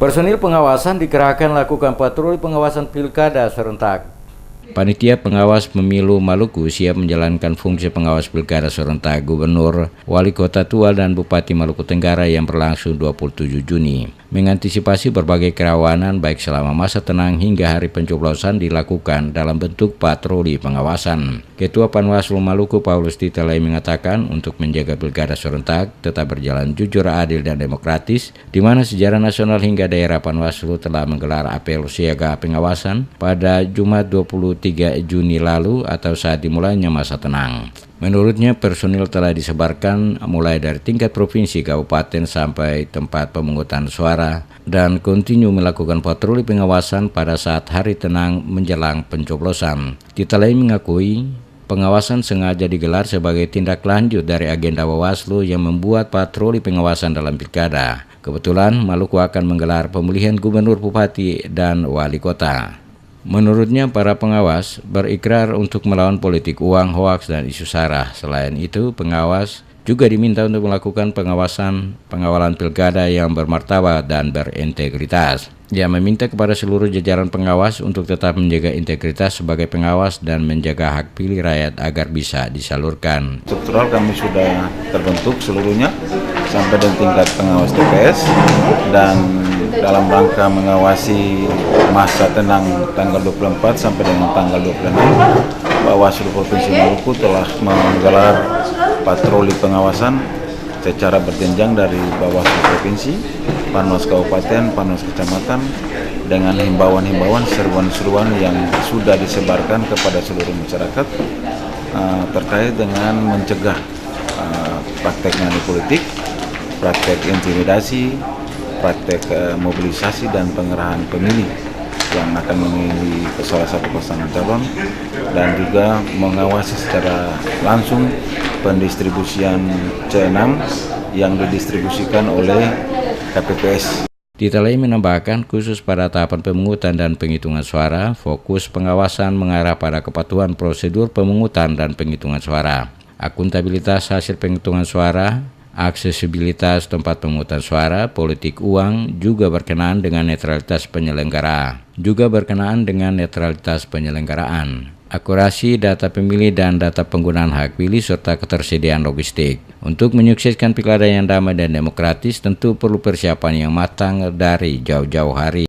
Personil pengawasan dikerahkan lakukan patroli pengawasan pilkada serentak. Panitia Pengawas Pemilu Maluku siap menjalankan fungsi pengawas pilkada serentak Gubernur, Wali Kota Tual, dan Bupati Maluku Tenggara yang berlangsung 27 Juni. Mengantisipasi berbagai kerawanan baik selama masa tenang hingga hari pencoblosan dilakukan dalam bentuk patroli pengawasan. Ketua Panwaslu Maluku Paulus Titelai mengatakan untuk menjaga pilkada serentak tetap berjalan jujur, adil, dan demokratis, di mana sejarah nasional hingga daerah Panwaslu telah menggelar apel siaga pengawasan pada Jumat 23 Juni lalu atau saat dimulainya masa tenang. Menurutnya, personil telah disebarkan mulai dari tingkat provinsi, kabupaten, sampai tempat pemungutan suara dan kontinu melakukan patroli pengawasan pada saat hari tenang menjelang pencoblosan. Titelai mengakui pengawasan sengaja digelar sebagai tindak lanjut dari agenda Bawaslu yang membuat patroli pengawasan dalam pilkada. Kebetulan Maluku akan menggelar pemilihan gubernur, bupati, dan wali kota. Menurutnya, para pengawas berikrar untuk melawan politik uang, hoaks, dan isu sara. Selain itu, pengawas juga diminta untuk melakukan pengawalan pilkada yang bermartabat dan berintegritas. Dia meminta kepada seluruh jajaran pengawas untuk tetap menjaga integritas sebagai pengawas dan menjaga hak pilih rakyat agar bisa disalurkan. Struktural kami sudah terbentuk seluruhnya sampai dengan tingkat pengawas TPS, dan dalam rangka mengawasi masa tenang tanggal 24 sampai dengan tanggal 26, Bawaslu Provinsi Maluku telah menggelar patroli pengawasan secara berjenjang dari Bawaslu Provinsi, Panwas Kabupaten, Panwas Kecamatan, dengan himbauan-himbauan, seruan-seruan yang sudah disebarkan kepada seluruh masyarakat terkait dengan mencegah praktek money politik, praktek intimidasi, praktek mobilisasi dan pengerahan pemilih yang akan memilih salah satu pasangan calon, dan juga mengawasi secara langsung pendistribusian C6 yang didistribusikan oleh KPPS. Titelai menambahkan, khusus pada tahapan pemungutan dan penghitungan suara, fokus pengawasan mengarah pada kepatuhan prosedur pemungutan dan penghitungan suara, akuntabilitas hasil penghitungan suara, aksesibilitas tempat pemungutan suara, politik uang, juga berkenaan dengan netralitas penyelenggaraan, akurasi data pemilih dan data penggunaan hak pilih, serta ketersediaan logistik. Untuk menyukseskan pilkada yang damai dan demokratis, tentu perlu persiapan yang matang dari jauh-jauh hari.